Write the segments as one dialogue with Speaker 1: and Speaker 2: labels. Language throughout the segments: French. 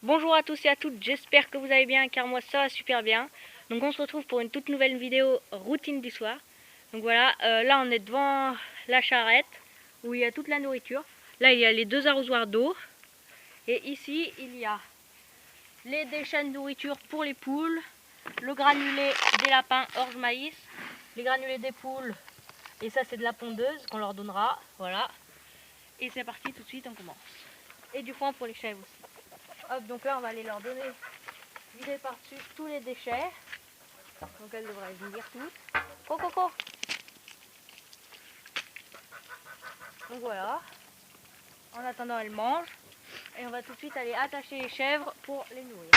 Speaker 1: Bonjour à tous et à toutes, j'espère que vous allez bien car moi ça va super bien. Donc on se retrouve pour une toute nouvelle vidéo routine du soir. Donc voilà, là on est devant la charrette où il y a toute la nourriture. Là il y a les deux arrosoirs d'eau. Et ici il y a les déchets de nourriture pour les poules, le granulé des lapins orge maïs, les granulés des poules. Et ça c'est de la pondeuse qu'on leur donnera, voilà. Et c'est parti, tout de suite on commence. Et du foin pour les chèvres aussi. Hop, donc là on va aller leur donner, vider par-dessus tous les déchets. Donc elles devraient venir toutes. Coco. Donc voilà. En attendant elles mangent. Et on va tout de suite aller attacher les chèvres pour les nourrir.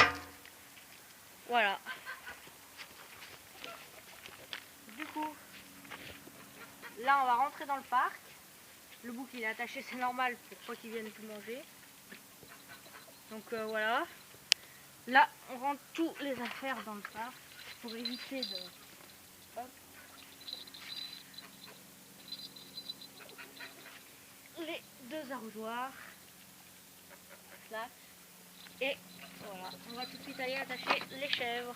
Speaker 1: Voilà. Du coup, là on va rentrer dans le parc. Le bouc il est attaché, c'est normal pour pas qu'ils viennent tout manger. Donc voilà. Là on rentre tous les affaires dans le parc pour éviter de... Hop. Les deux arrosoirs. Là. Et voilà, on va tout de suite aller attacher les chèvres.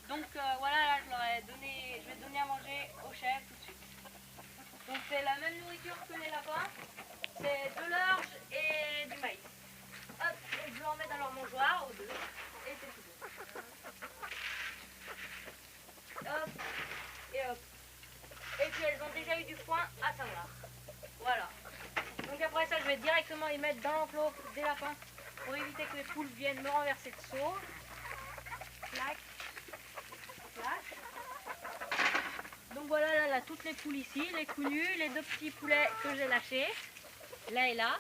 Speaker 1: Donc voilà, là je vais donner à manger aux chèvres tout de suite. Donc c'est la même nourriture que les lapins, c'est de l'orge et du maïs. Hop, et je leur mets dans leur mangeoire aux deux, et c'est tout bon. Hop, et hop. Et puis elles ont déjà eu du foin à savoir. Voilà. Donc après ça, je vais directement les mettre dans l'enclos des lapins pour éviter que les poules viennent me renverser de seau. Clac. Donc voilà, là, toutes les poules ici, les counus, les deux petits poulets que j'ai lâchés, là et là,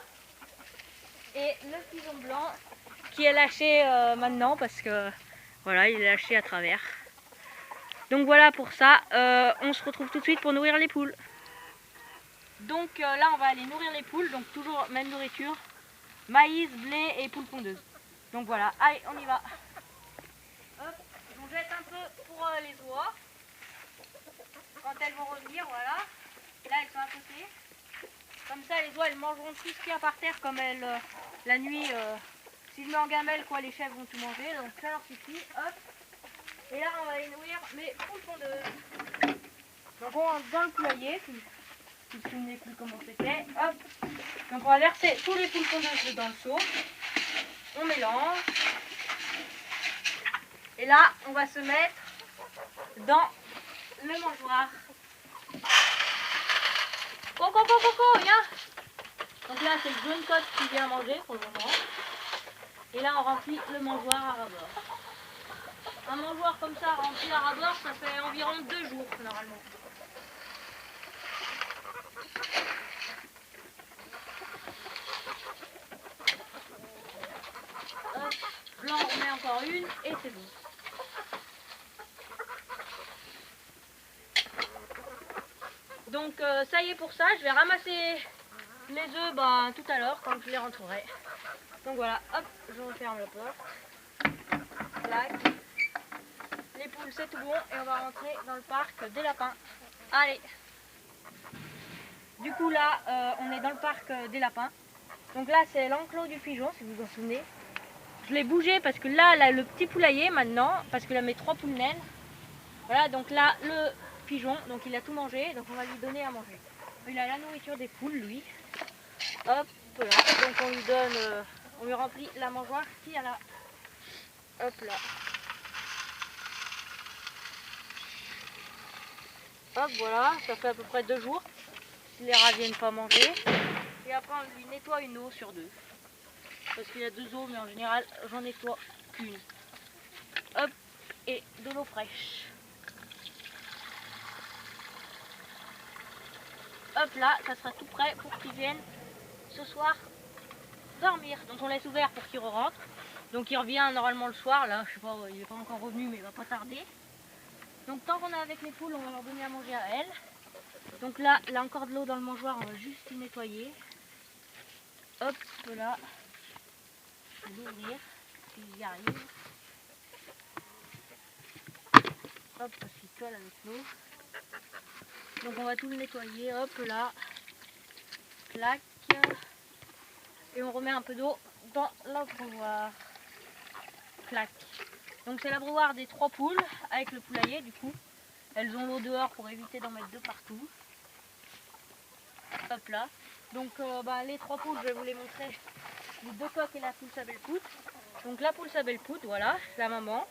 Speaker 1: et le pigeon blanc qui est lâché maintenant parce que voilà, il est lâché à travers. Donc voilà pour ça, on se retrouve tout de suite pour nourrir les poules. Donc là on va aller nourrir les poules, donc toujours même nourriture, maïs, blé et poules pondeuses. Donc voilà, allez on y va. Hop, on jette un peu pour les oies. Quand elles vont revenir, voilà. Là, elles sont à côté. Comme ça, les oies, elles mangeront tout ce qu'il y a par terre, comme elles, la nuit, si je mets en gamelle, quoi, les chèvres vont tout manger. Donc ça leur suffit. Hop. Et là, on va les nourrir mes poules pondeuses. Donc on rentre dans le poulailler. Vous ne vous souvenez plus comment c'était. Hop. Donc on va verser tous les poules pondeuses dans le seau. On mélange. Et là, on va se mettre dans le mangeoir. Coco, viens. Donc là, c'est le jaune cote qui vient manger pour le moment. Et là, on remplit le mangeoir à rabord. Un mangeoir comme ça, rempli à rabord, ça fait environ 2 jours, normalement. Hop, là, on remet encore une, et c'est bon. Donc, ça y est pour ça. Je vais ramasser les œufs tout à l'heure, quand je les rentrerai. Donc voilà, hop, je referme la porte. Clac. Les poules, c'est tout bon, et on va rentrer dans le parc des lapins. Allez. Du coup là, on est dans le parc des lapins. Donc là, c'est l'enclos du pigeon, si vous vous en souvenez. Je l'ai bougé parce que là, le petit poulailler maintenant, parce qu'il a mes 3 poules naines. Voilà, donc là, le pigeon, donc il a tout mangé, donc on va lui donner à manger. Il a la nourriture des poules, lui. Hop là, donc on lui donne, on lui remplit la mangeoire qui a là. Hop là. Hop, voilà, ça fait à peu près 2 jours. Si les rats viennent pas manger. Et après, on lui nettoie une eau sur 2. Parce qu'il y a 2 eaux, mais en général, j'en nettoie qu'une. Hop, et de l'eau fraîche. Hop là, ça sera tout prêt pour qu'ils viennent ce soir dormir. Donc on laisse ouvert pour qu'il rentre. Donc il revient normalement le soir, là, je sais pas, il n'est pas encore revenu, mais il va pas tarder. Donc tant qu'on est avec les poules, on va leur donner à manger à elles. Donc là, il y a encore de l'eau dans le mangeoir, on va juste y nettoyer. Hop là, je vais l'ouvrir, s'il y arrive. Hop, parce qu'il colle avec l'eau. Donc on va tout le nettoyer, hop là, clac. Et on remet un peu d'eau dans l'abreuvoir. Clac. Donc c'est l'abreuvoir des 3 poules avec le poulailler du coup. Elles ont l'eau dehors pour éviter d'en mettre de partout. Hop là. Donc les 3 poules, je vais vous les montrer. Les 2 coqs et la poule sabelle-pout. Donc la poule sabelle-pout, voilà, la maman.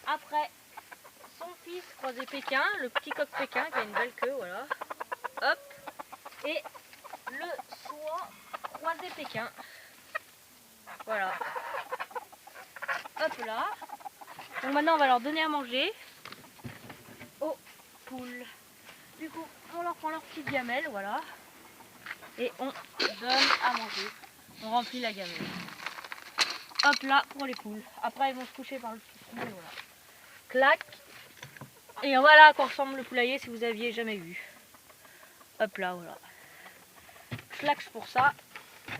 Speaker 1: Après, son fils croisé Pékin, le petit coq Pékin qui a une belle queue, voilà. Hop. Et le soie croisé Pékin. Voilà. Hop là. Donc maintenant on va leur donner à manger aux poules. Du coup, on leur prend leur petite gamelle, voilà. Et on donne à manger. On remplit la gamelle. Hop là pour les poules. Après elles vont se coucher par le souci, voilà. Clac. Et voilà à quoi ressemble le poulailler si vous aviez jamais vu. Hop là, voilà. Clac pour ça.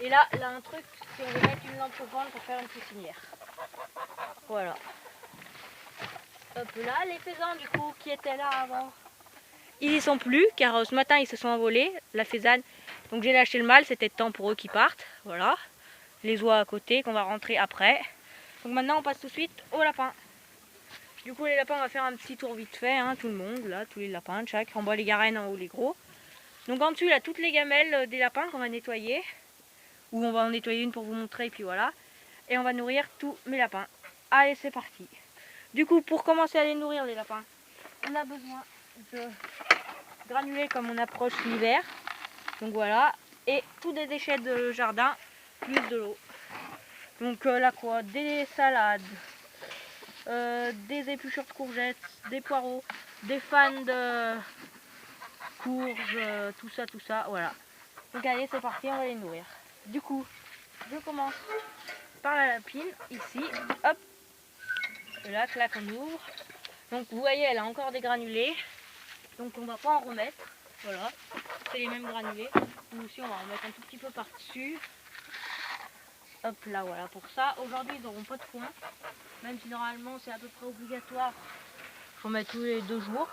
Speaker 1: Et là un truc, c'est on va mettre une lampe chauffante pour faire une poussinière. Voilà. Hop là, les faisans du coup qui étaient là avant, ils y sont plus car ce matin ils se sont envolés, la faisane. Donc j'ai lâché le mâle, c'était temps pour eux qui partent. Voilà. Les oies à côté qu'on va rentrer après. Donc maintenant on passe tout de suite aux lapins. Du coup les lapins on va faire un petit tour vite fait, hein, tout le monde, là, tous les lapins de chaque. En bas les garènes, en haut les gros. Donc en dessus là toutes les gamelles des lapins qu'on va nettoyer. Ou on va en nettoyer une pour vous montrer et puis voilà. Et on va nourrir tous mes lapins. Allez c'est parti. Du coup pour commencer à les nourrir les lapins, on a besoin de granulés comme on approche l'hiver. Donc voilà. Et tous des déchets de jardin plus de l'eau. Donc là quoi, des salades, des épluchures de courgettes, des poireaux, des fans de courges, tout ça, voilà. Donc allez c'est parti, on va les nourrir. Du coup, je commence par la lapine, ici, hop, et là, clac, on ouvre. Donc vous voyez, elle a encore des granulés, donc on va pas en remettre, voilà, c'est les mêmes granulés. Nous aussi on va en remettre un tout petit peu par-dessus. Hop là, voilà, pour ça, aujourd'hui ils n'auront pas de foin, même si normalement c'est à peu près obligatoire, j'en mets tous les 2 jours.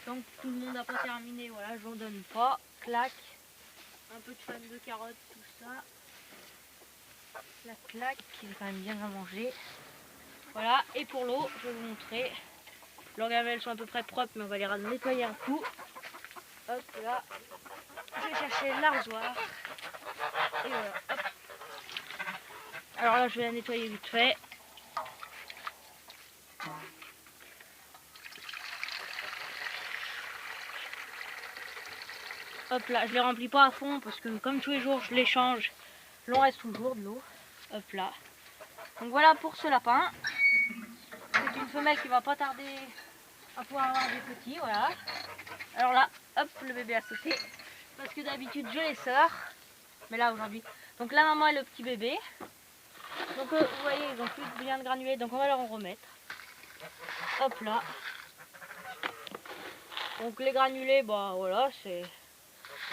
Speaker 1: Donc tout le monde n'a pas terminé, voilà, j'en donne pas, clac, un peu de fan de carottes, tout ça. La claque, qui est quand même bien à manger. Voilà, et pour l'eau, je vais vous montrer. Leurs gamelles sont à peu près propres, mais on va les nettoyer un coup. Hop là, je vais chercher l'arrosoir. Et voilà, hop. Alors là, je vais la nettoyer vite fait. Hop là, je les remplis pas à fond parce que comme tous les jours je les change, l'on reste toujours de l'eau. Hop là. Donc voilà pour ce lapin. C'est une femelle qui va pas tarder à pouvoir avoir des petits, voilà. Alors là, hop, le bébé a sauté. Parce que d'habitude je les sors. Mais là aujourd'hui. Donc la maman et le petit bébé. Donc vous voyez, ils ont plus bien de granulés, donc on va leur en remettre. Hop là. Donc les granulés, bah voilà, c'est...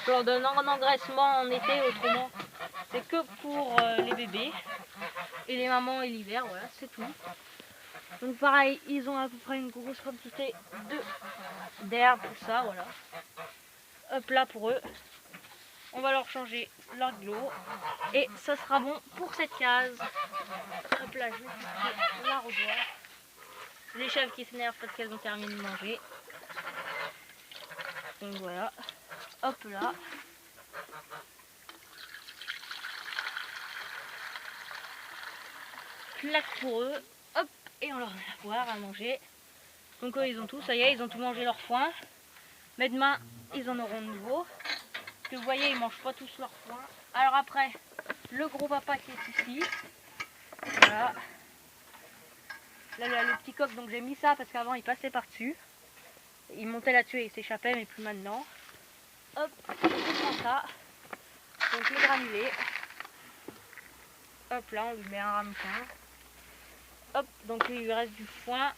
Speaker 1: Je leur donne un engraissement en été, autrement c'est que pour les bébés. Et les mamans et l'hiver, voilà, c'est tout. Donc pareil, ils ont à peu près une grosse quantité d'herbe, tout ça, voilà. Hop là pour eux. On va leur changer leur de l'eau. Et ça sera bon pour cette case. Hop là, je vais quitter l'arrosoir. Les chèvres qui s'énervent parce qu'elles ont terminé de manger. Donc voilà. Hop là. Clac pour eux. Hop. Et on leur met à boire, à manger. Donc eux, ils ont tout. Ça y est, ils ont tout mangé leur foin. Mais demain, ils en auront de nouveau. Que vous voyez, ils ne mangent pas tous leur foin. Alors après, le gros papa qui est ici. Voilà. Là, il y a le petit coq, donc j'ai mis ça parce qu'avant, il passait par-dessus. Il montait là-dessus et il s'échappait, mais plus maintenant. Hop, on prend ça. Donc les granulés. Hop, là, on lui met un ramequin. Hop, donc il lui reste du foin.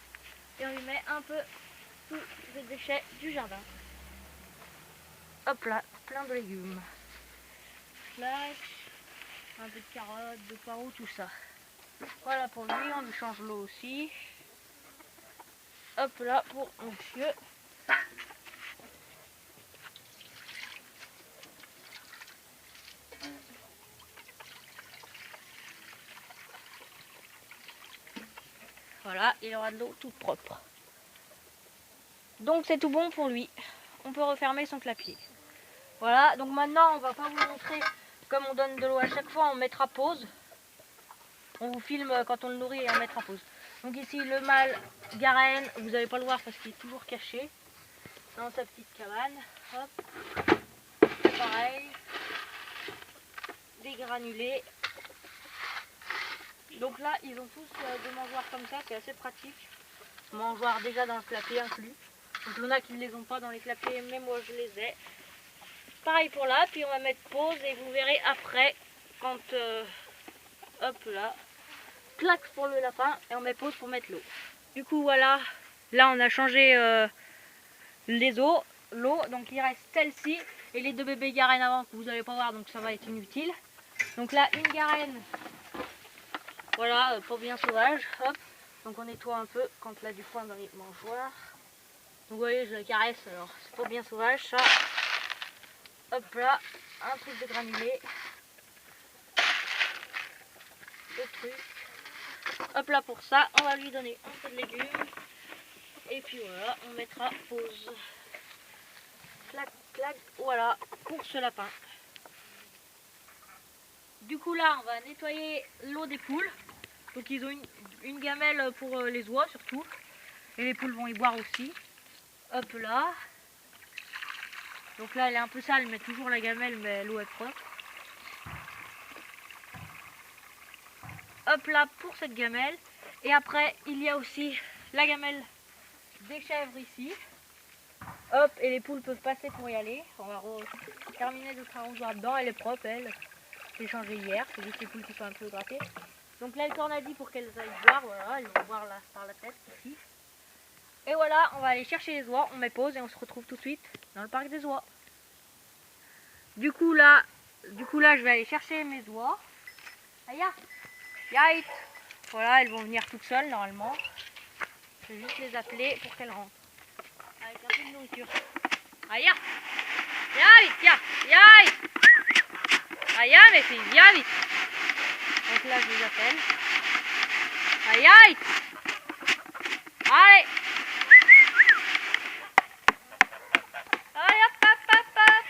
Speaker 1: Et on lui met un peu tous les déchets du jardin. Hop là, plein de légumes. Clac, un peu de carottes, de poireaux, tout ça. Voilà pour lui, on lui change l'eau aussi. Hop là pour monsieur. Voilà, il aura de l'eau toute propre. Donc c'est tout bon pour lui. On peut refermer son clapier. Voilà, donc maintenant on va pas vous montrer comme on donne de l'eau à chaque fois, on mettra pause. On vous filme quand on le nourrit et on mettra pause. Donc ici le mâle Garenne, vous n'allez pas le voir parce qu'il est toujours caché dans sa petite cabane. Hop, pareil, des granulés. Donc là ils ont tous des mangeoires comme ça, c'est assez pratique. Mangeoires déjà dans le clapier inclus. Donc il y en a qui ne les ont pas dans les clapiers, mais moi je les ai. Pareil pour là, puis on va mettre pause et vous verrez après quand hop là, claque pour le lapin et on met pause pour mettre l'eau. Du coup voilà, là on a changé l'eau, donc il reste celle-ci et les deux bébés Garenne avant que vous n'allez pas voir, donc ça va être inutile. Donc là une Garenne, voilà, pas bien sauvage, hop, donc on nettoie un peu quand il a du foin dans les mangeoires. Donc vous voyez, je la caresse, alors c'est pas bien sauvage ça. Hop là, un truc de granulé. Le truc. Hop là pour ça, on va lui donner un peu de légumes. Et puis voilà, on mettra pause. Clac, clac, voilà, pour ce lapin. Du coup là, on va nettoyer l'eau des poules. Donc ils ont une gamelle pour les oies surtout. Et les poules vont y boire aussi. Hop là. Donc là, elle est un peu sale, mais toujours la gamelle, mais l'eau est propre. Hop là pour cette gamelle. Et après, il y a aussi la gamelle des chèvres ici. Hop, et les poules peuvent passer pour y aller. On va terminer notre arrosoir dedans. Elle est propre, elle. J'ai changé hier. C'est juste les poules qui sont un peu grattées. Donc là, le corne a dit pour qu'elles aillent boire. Voilà, elles vont boire là, par la tête ici. Et voilà, on va aller chercher les oies. On met pause et on se retrouve tout de suite dans le parc des oies. Du coup là, je vais aller chercher mes oies. Aïe, aïe. Voilà, elles vont venir toutes seules normalement. Je vais juste les appeler pour qu'elles rentrent. Avec un peu de nourriture. Aïe, viens vite, viens, viens vite. Aïe, mes filles, viens vite. Donc là, je les appelle. Aïe, aïe. Allez. Allez, hop, hop, hop, hop.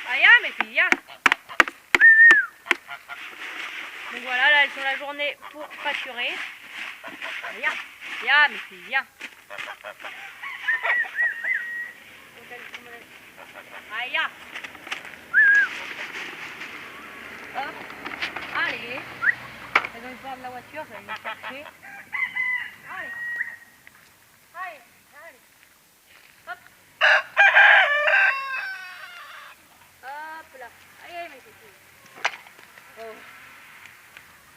Speaker 1: Aïe, mes filles, viens. Donc voilà, là, elles sont la journée pour pâturer. Viens, viens, mes filles, viens. Aïe. Hop. Allez. Elles ont eu peur de la voiture, je vais les chercher. Allez. Allez, allez. Hop. Hop là. Allez, mes filles. Oh.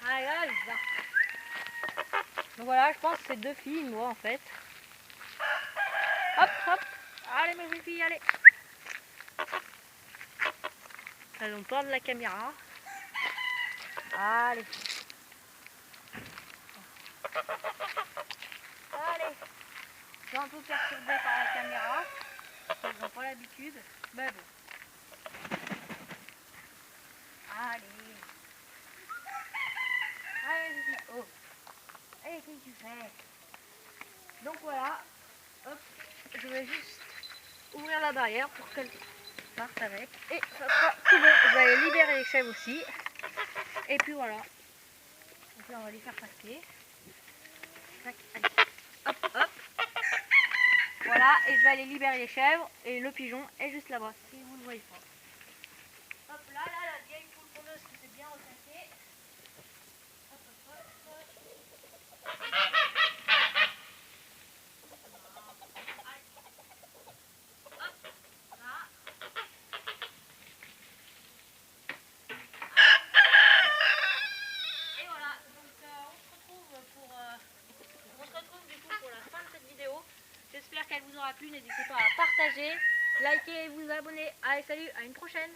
Speaker 1: Allez, allez, va. Donc voilà, je pense que c'est deux filles, moi en fait. Hop, hop. Allez, mes filles, allez. Elles ont peur de la caméra. Allez. Allez. Je suis un peu perturbée par la caméra. Elles n'ont pas l'habitude. Mais bon. Allez. Allez, oh. Allez, qu'est-ce que tu fais? Donc voilà. Hop. Je vais juste ouvrir la barrière pour qu'elle parte avec. Et ça sera tout bon. Je vais aller libérer les chèvres aussi. Et puis voilà. Donc là, on va les faire passer. Tac, allez. Hop, hop. Voilà, et je vais aller libérer les chèvres. Et le pigeon est juste là-bas, si vous ne le voyez pas. Hop là, la vieille poule pondeuse qui s'est bien recassée. Hop, hop, hop. J'espère qu'elle vous aura plu, n'hésitez pas à partager, liker et vous abonner. Allez, salut, à une prochaine.